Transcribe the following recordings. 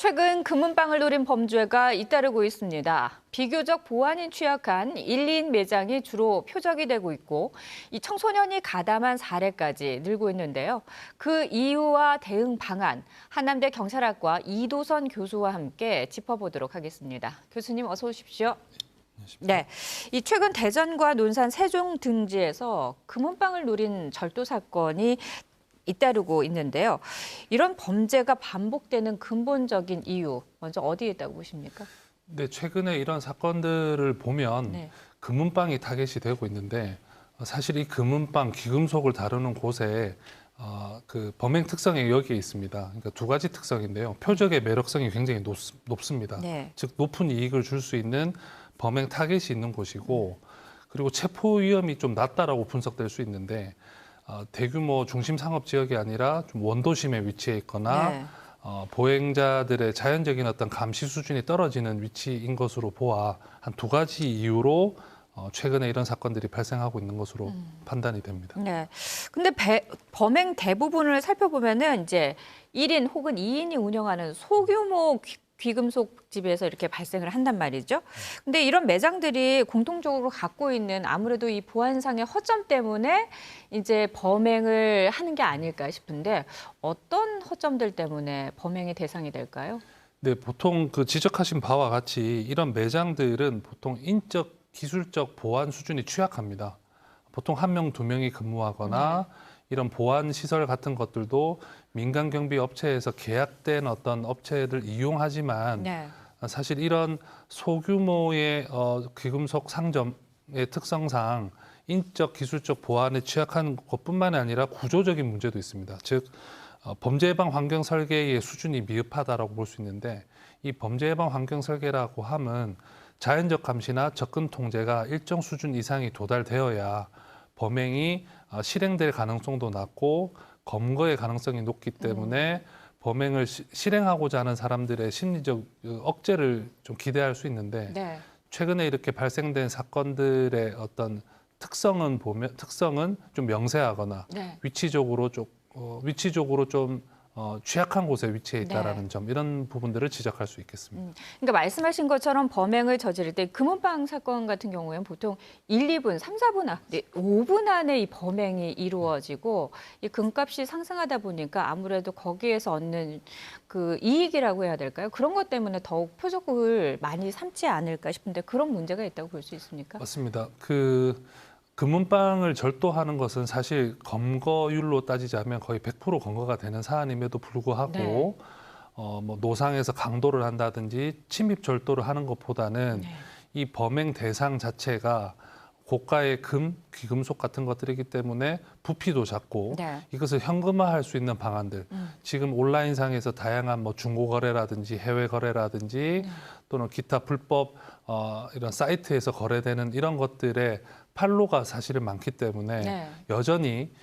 최근 금은방을 노린 범죄가 잇따르고 있습니다. 비교적 보안이 취약한 1, 2인 매장이 주로 표적이 되고 있고 이 청소년이 가담한 사례까지 늘고 있는데요. 그 이유와 대응 방안, 한남대 경찰학과 이도선 교수와 함께 짚어보도록 하겠습니다. 교수님 어서 오십시오. 네, 이 최근 대전과 논산 세종 등지에서 금은방을 노린 절도 사건이 잇따르고 있는데요. 이런 범죄가 반복되는 근본적인 이유, 먼저 어디에 있다고 보십니까? 네, 최근에 이런 사건들을 보면 금은방이 타겟이 되고 있는데 사실 이 금은방, 귀금속을 다루는 곳에 그 범행 특성이 여기에 있습니다. 그러니까 두 가지 특성인데요. 표적의 매력성이 굉장히 높습니다. 즉 높은 이익을 줄 수 있는 범행 타겟이 있는 곳이고 그리고 체포 위험이 좀 낮다라고 분석될 수 있는데 대규모 중심 상업 지역이 아니라 좀 원도심에 위치해 있거나 보행자들의 자연적인 어떤 감시 수준이 떨어지는 위치인 것으로 보아 한 두 가지 이유로 최근에 이런 사건들이 발생하고 있는 것으로 판단이 됩니다. 네. 근데 범행 대부분을 살펴보면은 이제 1인 혹은 2인이 운영하는 소규모 귀금속 집에서 이렇게 발생을 한단 말이죠. 근데 이런 매장들이 공통적으로 갖고 있는 아무래도 이 보안상의 허점 때문에 이제 범행을 하는 게 아닐까 싶은데 어떤 허점들 때문에 범행의 대상이 될까요? 네, 보통 그 지적하신 바와 같이 이런 매장들은 보통 인적, 기술적 보안 수준이 취약합니다. 보통 한 명, 두 명이 근무하거나 이런 보안 시설 같은 것들도 민간 경비 업체에서 계약된 어떤 업체를 이용하지만 사실 이런 소규모의 귀금속 상점의 특성상 인적, 기술적 보안에 취약한 것뿐만 아니라 구조적인 문제도 있습니다. 즉 범죄 예방 환경 설계의 수준이 미흡하다라고 볼 수 있는데 이 범죄 예방 환경 설계라고 함은 자연적 감시나 접근 통제가 일정 수준 이상이 도달되어야 범행이 실행될 가능성도 낮고 검거의 가능성이 높기 때문에 범행을 실행하고자 하는 사람들의 심리적 억제를 좀 기대할 수 있는데 최근에 이렇게 발생된 사건들의 어떤 특성은 좀 명세하거나 위치적으로 좀 취약한 곳에 위치해 있다라는 점 이런 부분들을 지적할 수 있겠습니다. 그러니까 말씀하신 것처럼 범행을 저지를 때 금은방 사건 같은 경우에는 보통 1, 2분, 3, 4분, 5분 안에 이 범행이 이루어지고 이 금값이 상승하다 보니까 아무래도 거기에서 얻는 그 이익이라고 해야 될까요? 그런 것 때문에 더욱 표적을 많이 삼지 않을까 싶은데 그런 문제가 있다고 볼 수 있습니까? 맞습니다. 금은방을 절도하는 것은 사실 검거율로 따지자면 거의 100% 검거가 되는 사안임에도 불구하고 뭐 노상에서 강도를 한다든지 침입 절도를 하는 것보다는 이 범행 대상 자체가 고가의 귀금속 같은 것들이기 때문에 부피도 작고 이것을 현금화할 수 있는 방안들 지금 온라인상에서 다양한 뭐 중고 거래라든지 해외 거래라든지 또는 기타 불법 이런 사이트에서 거래되는 이런 것들의 판로가 사실은 많기 때문에 여전히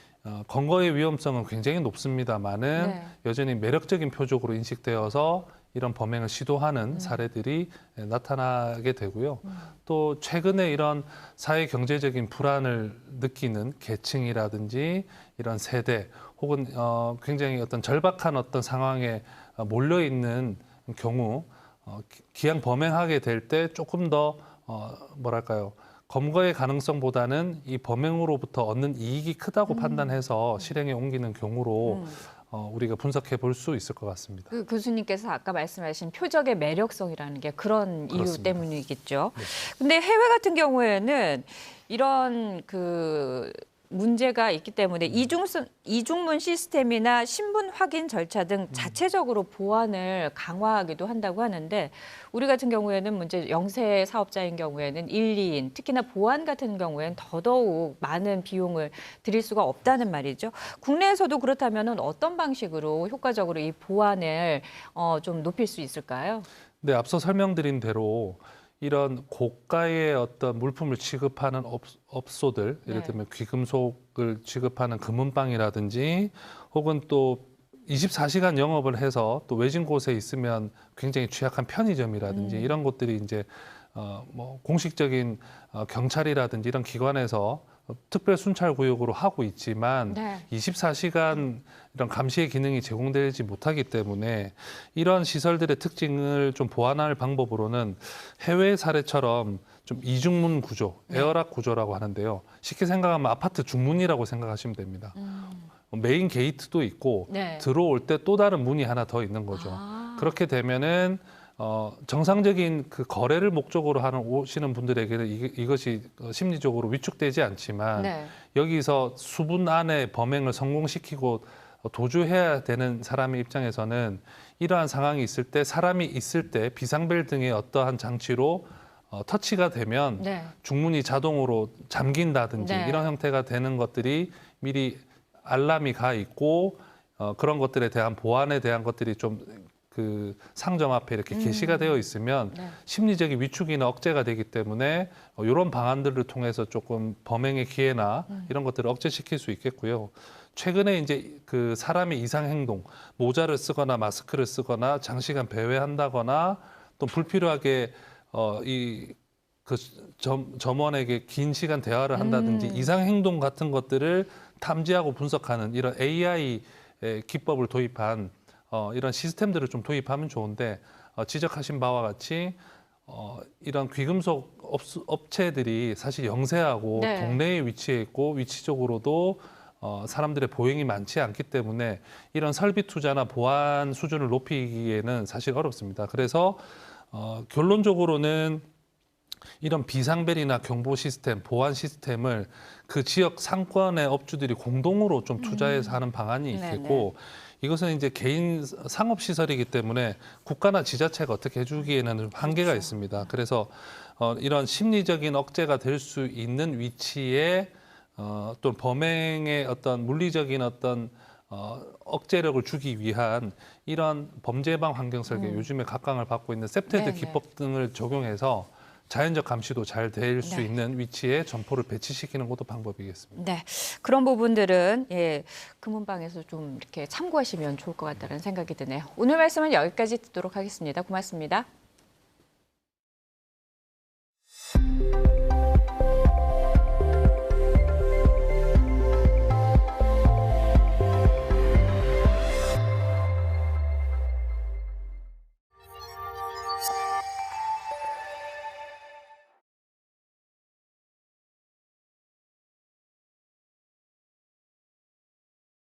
검거의 위험성은 굉장히 높습니다만은 여전히 매력적인 표적으로 인식되어서 이런 범행을 시도하는 사례들이 나타나게 되고요. 또 최근에 이런 사회 경제적인 불안을 느끼는 계층이라든지 이런 세대 혹은 굉장히 어떤 절박한 어떤 상황에 몰려 있는 경우 기왕 범행하게 될 때 조금 더 뭐랄까요? 검거의 가능성보다는 이 범행으로부터 얻는 이익이 크다고 판단해서 실행에 옮기는 경우로 우리가 분석해 볼 수 있을 것 같습니다. 그 교수님께서 아까 말씀하신 표적의 매력성이라는 게 그런 그렇습니다. 이유 때문이겠죠. 근데 해외 같은 경우에는 이런 문제가 있기 때문에 이중문 시스템이나 신분 확인 절차 등 자체적으로 보안을 강화하기도 한다고 하는데 우리 같은 경우에는 문제 영세 사업자인 경우에는 1, 2인 특히나 보안 같은 경우에는 더더욱 많은 비용을 들일 수가 없다는 말이죠. 국내에서도 그렇다면 어떤 방식으로 효과적으로 이 보안을 좀 높일 수 있을까요? 네, 앞서 설명드린 대로 이런 고가의 어떤 물품을 취급하는 업소들, 예를 들면 귀금속을 취급하는 금은방이라든지 혹은 또 24시간 영업을 해서 또 외진 곳에 있으면 굉장히 취약한 편의점이라든지 이런 곳들이 이제 뭐 공식적인 경찰이라든지 이런 기관에서 특별 순찰 구역으로 하고 있지만 네. 24시간 이런 감시의 기능이 제공되지 못하기 때문에 이런 시설들의 특징을 좀 보완할 방법으로는 해외 사례처럼 좀 이중문 구조, 에어락 구조라고 하는데요. 쉽게 생각하면 아파트 중문이라고 생각하시면 됩니다. 메인 게이트도 있고 네. 들어올 때 또 다른 문이 하나 더 있는 거죠. 그렇게 되면은 정상적인 그 거래를 목적으로 하는 오시는 분들에게는 이것이 심리적으로 위축되지 않지만 네. 여기서 수분 안에 범행을 성공시키고 도주해야 되는 사람의 입장에서는 이러한 상황이 있을 때 사람이 있을 때 비상벨 등의 어떠한 장치로 터치가 되면 네. 중문이 자동으로 잠긴다든지 네. 이런 형태가 되는 것들이 미리 알람이 가 있고 그런 것들에 대한 보안에 대한 것들이 좀 그 상점 앞에 이렇게 게시가 되어 있으면 네. 심리적인 위축이나 억제가 되기 때문에 이런 방안들을 통해서 조금 범행의 기회나 이런 것들을 억제시킬 수 있겠고요. 최근에 이제 그 사람의 이상 행동, 모자를 쓰거나 마스크를 쓰거나 장시간 배회한다거나 또 불필요하게 그 점원에게 긴 시간 대화를 한다든지 이상 행동 같은 것들을 탐지하고 분석하는 이런 AI 기법을 도입한 이런 시스템들을 좀 도입하면 좋은데 지적하신 바와 같이 이런 귀금속 업체들이 사실 영세하고 네. 동네에 위치해 있고 위치적으로도 사람들의 보행이 많지 않기 때문에 이런 설비 투자나 보안 수준을 높이기에는 사실 어렵습니다. 그래서 결론적으로는 이런 비상벨이나 경보 시스템, 보안 시스템을 그 지역 상권의 업주들이 공동으로 좀 투자해서 하는 방안이 있겠고 이것은 이제 개인 상업 시설이기 때문에 국가나 지자체가 어떻게 해주기에는 좀 한계가 있습니다. 그래서 이런 심리적인 억제가 될 수 있는 위치에 또 범행의 어떤 물리적인 어떤 억제력을 주기 위한 이런 범죄 예방 환경 설계, 요즘에 각광을 받고 있는 셉테드 기법 등을 적용해서 자연적 감시도 잘 될 수 있는 위치에 점포를 배치시키는 것도 방법이겠습니다. 네, 그런 부분들은 금은방에서 좀 이렇게 참고하시면 좋을 것 같다는 생각이 드네요. 오늘 말씀은 여기까지 듣도록 하겠습니다. 고맙습니다.